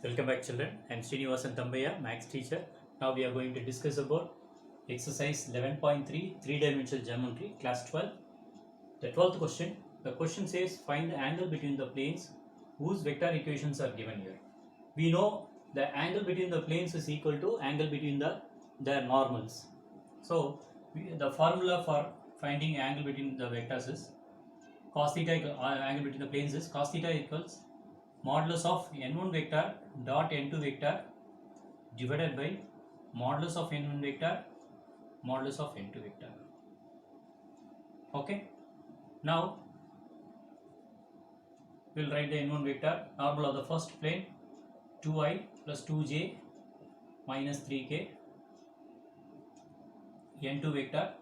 Welcome back children. I am Srinivasan Tambaya, Maths teacher. Now we are going to discuss about exercise 11.3 three-dimensional geometry, class 12. The 12th question. The question says find the angle between the planes whose vector equations are given here. We know the angle between the planes is equal to angle between their normals. So the formula for finding angle between the vectors is cos theta angle between the planes is cos theta equals modulus of n1 vector dot n2 vector divided by modulus of n1 vector modulus of n2 vector. Okay, now we'll write the n1 vector normal of the first plane 2i plus 2j minus 3k, n2 vector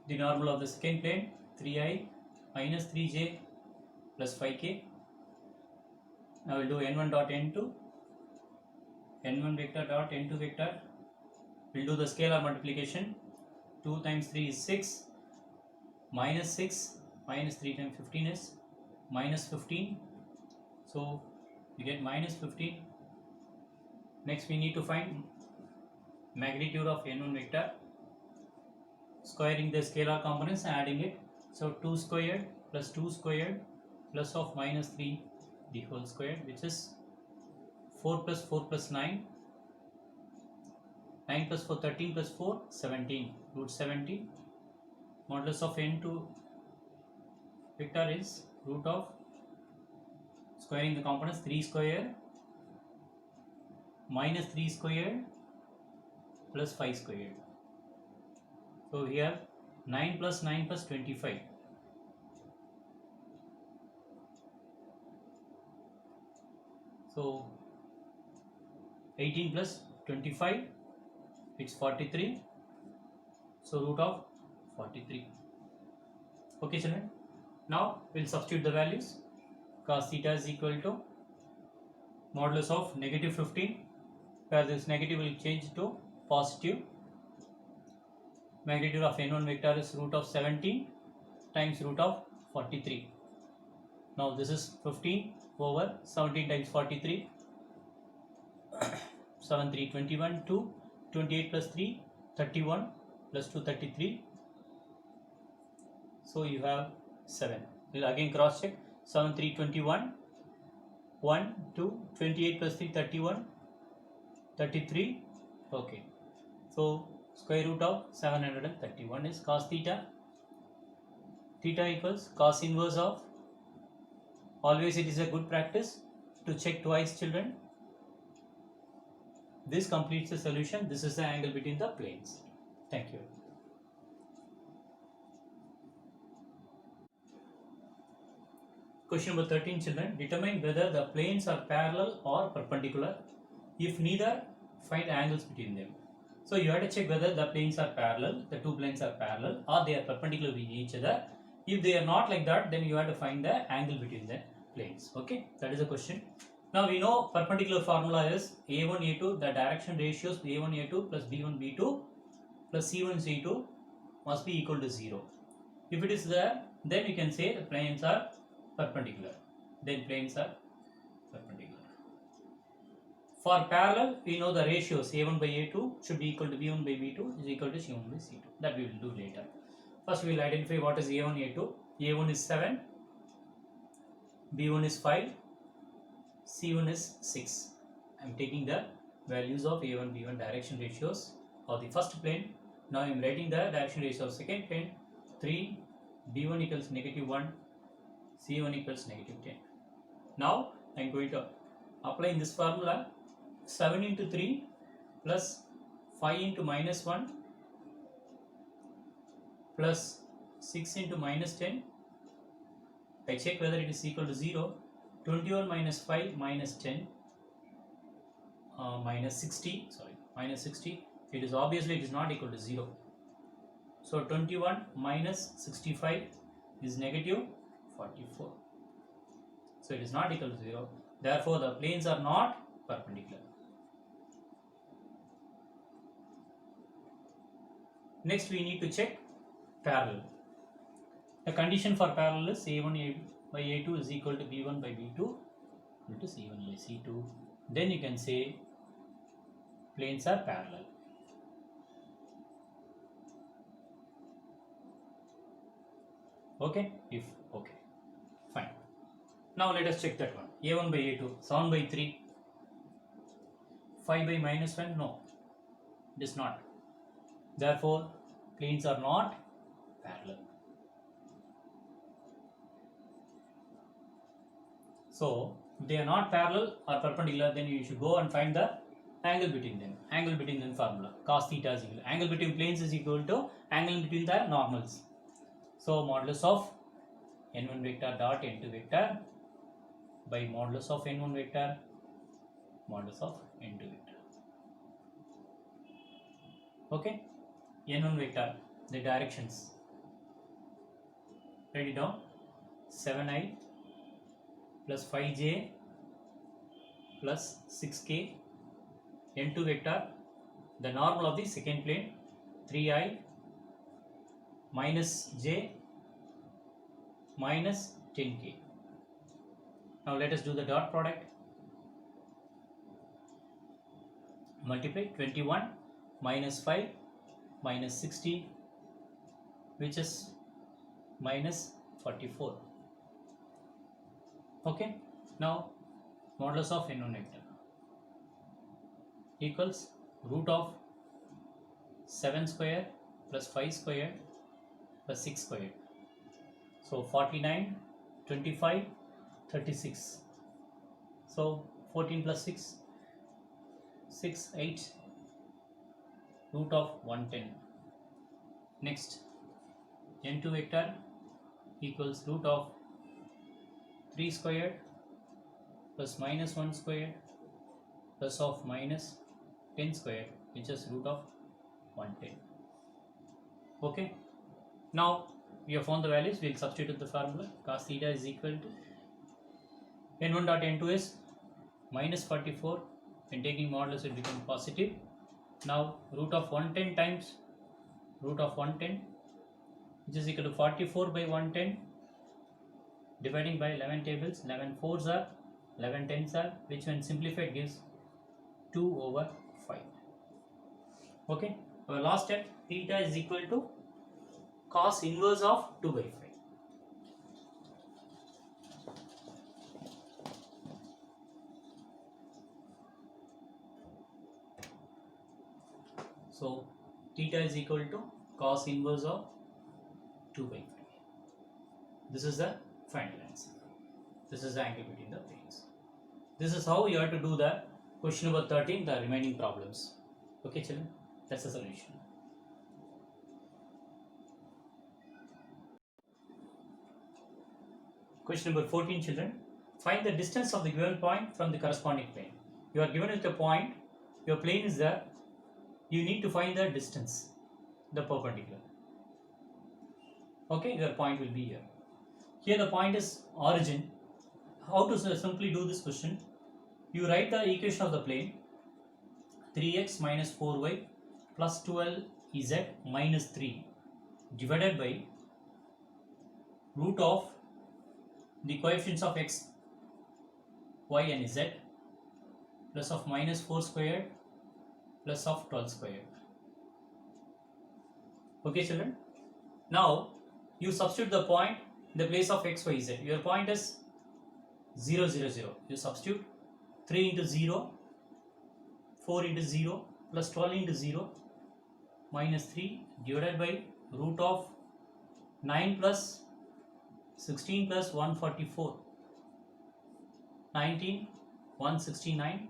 the normal of the second plane 3i minus 3j plus 5k. Now we'll do n1 dot n2, n1 vector dot n2 vector. We'll do the scalar multiplication. 2 times 3 is 6, minus 6, minus 3 times 15 is minus 15. So we get minus 15. Next we need to find magnitude of n1 vector. Squaring the scalar components and adding it. So 2 squared plus 2 squared plus of minus 3 the whole square, which is 4 plus 4 plus 9, 9 plus 4 13 plus 4 17, root 17. Modulus of n2 vector is root of squaring the components 3 square minus 3 square plus 5 square. So here 9 plus 9 plus 25. So 18 plus 25, it's 43. So root of 43. Okay children. Now we'll substitute the values. Cos theta is equal to modulus of negative 15, where this negative will change to positive. Magnitude of n1 vector is root of 17 times root of 43. Now this is 15 over 17 times 43, 7 3 21, 2 28 plus 3 31 plus 2 33. So you have 7. We'll again cross check. 7 3 21, 1 2 28 plus 3 31 33. Okay, so square root of 731 is cos theta. Theta equals cos inverse of, always it is a good practice to check twice children. This completes the solution. This is the angle between the planes. Thank you. Question number 13 children. Determine whether the planes are parallel or perpendicular. If neither, find angles between them. So you have to check whether the planes are parallel, the two planes are parallel, or they are perpendicular with each other. If they are not like that, then you have to find the angle between the planes. Okay, that is the question. Now we know perpendicular formula is a1 a2, the direction ratios a1 a2 plus b1 b2 plus c1 c2 must be equal to 0. If it is there, then we can say the planes are perpendicular. Then planes are perpendicular. For parallel, we know the ratios a1 by a2 should be equal to b1 by b2 is equal to c1 by c2. That we will do later. First we will identify what is a1 a2. a1 is 7, b1 is 5, c1 is 6. I am taking the values of a1 b1 direction ratios of the first plane. Now I am writing the direction ratio of second plane. 3, b1 equals negative 1, c1 equals negative 10. Now I am going to apply in this formula 7 into 3 plus 5 into minus 1 plus 6 into minus 10. I check whether it is equal to 0. 21 minus 5 minus 10 minus 60. Sorry, minus 60. It is obviously it is not equal to 0. So 21 minus 65 is negative 44. So it is not equal to 0. Therefore the planes are not perpendicular. Next we need to check parallel. The condition for parallel is a1 by a2 is equal to b1 by b2 equal to C1 by C2. Then you can say planes are parallel. Okay, if okay, fine. Now let us check that one. A1 by A2, 7 by 3, 5 by minus 1, no, it is not. Therefore, planes are not parallel. So, if they are not parallel or perpendicular, then you should go and find the angle between them. Angle between them formula, cos theta is equal. Angle between planes is equal to angle between the normals. So, modulus of n1 vector dot n2 vector by modulus of n1 vector modulus of n2 vector. Okay, n1 vector, the directions. Write it down. 7i plus 5j plus 6k. n2 vector, the normal of the second plane, 3i minus j minus 10k. Now let us do the dot product. Multiply 21 minus 5 minus 60, which is minus 44. Okay, now modulus of n1 vector equals root of 7 square plus 5 square plus 6 square. So 49, 25, 36. So 14 plus 6, 6, 8, root of 110. Next, n2 vector equals root of 3 squared plus minus 1 squared plus of minus 10 squared, which is root of 110. Okay, now we have found the values. We will substitute the formula. Cos theta is equal to n1 dot n2 is minus 44. When taking modulus, it becomes positive. Now root of 110 times root of 110, which is equal to 44 by 110, dividing by 11 tables. 11 4s are 11 10s are, which when simplified gives 2 over 5. Okay, our last step, theta is equal to cos inverse of 2 by 5. So theta is equal to cos inverse of 2 by 5. This is the final answer. This is the angle between the planes. This is how you have to do the question number 13, the remaining problems. Okay, children, that's the solution. Question number 14, children. Find the distance of the given point from the corresponding plane. You are given with a point, your plane is there, you need to find the distance, the perpendicular. Okay, your point will be here. Here the point is origin. How to simply do this question? You write the equation of the plane, 3x minus 4y plus 12z minus 3 divided by root of the coefficients of x, y and z plus of minus 4 squared plus of 12 squared. Okay, children. Now you substitute the point in the place of x, y, z. Your point is 0, 0, 0. You substitute 3 into 0, 4 into 0 plus 12 into 0 minus 3 divided by root of 9 plus 16 plus 144, 19, 169.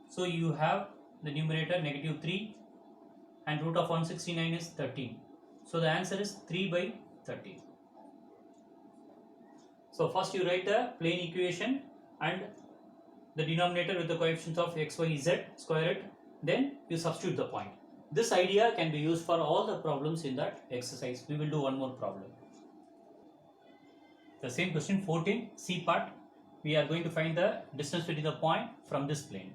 So you have the numerator negative 3 and root of 169 is 13. So the answer is 3 by 13. So first you write the plane equation and the denominator with the coefficients of x, y, z, square it, then you substitute the point. This idea can be used for all the problems in that exercise. We will do one more problem. The same question 14, C part. We are going to find the distance between the point from this plane.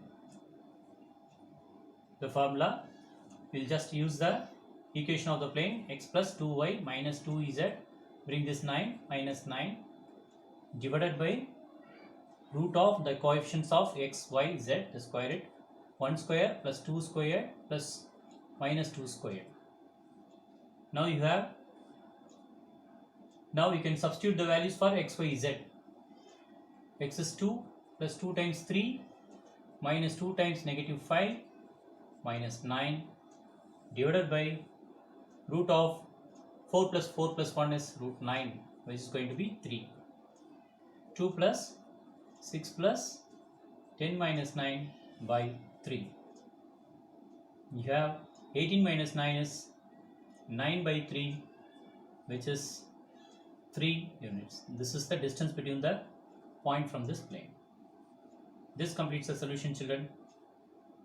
The formula, we will just use the equation of the plane, x plus 2y minus 2z, bring this 9 minus 9 divided by root of the coefficients of x, y, z, the square root, 1 square plus 2 square plus minus 2 square. Now you have, now you can substitute the values for x, y, z. X is 2 plus 2 times 3 minus 2 times negative 5 minus 9 divided by root of 4 plus 1 is root 9, which is going to be 3. 2 plus 6 plus 10 minus 9 by 3. You have 18 minus 9 is 9 by 3, which is 3 units. This is the distance between the point from this plane. This completes the solution, children.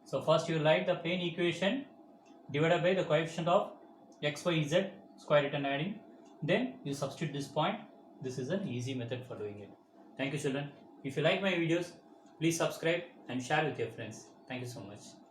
So first you write the plane equation divided by the coefficient of x, y, z, square root and adding. Then you substitute this point. This is an easy method for doing it. Thank you, children. If you like my videos, please subscribe and share with your friends. Thank you so much.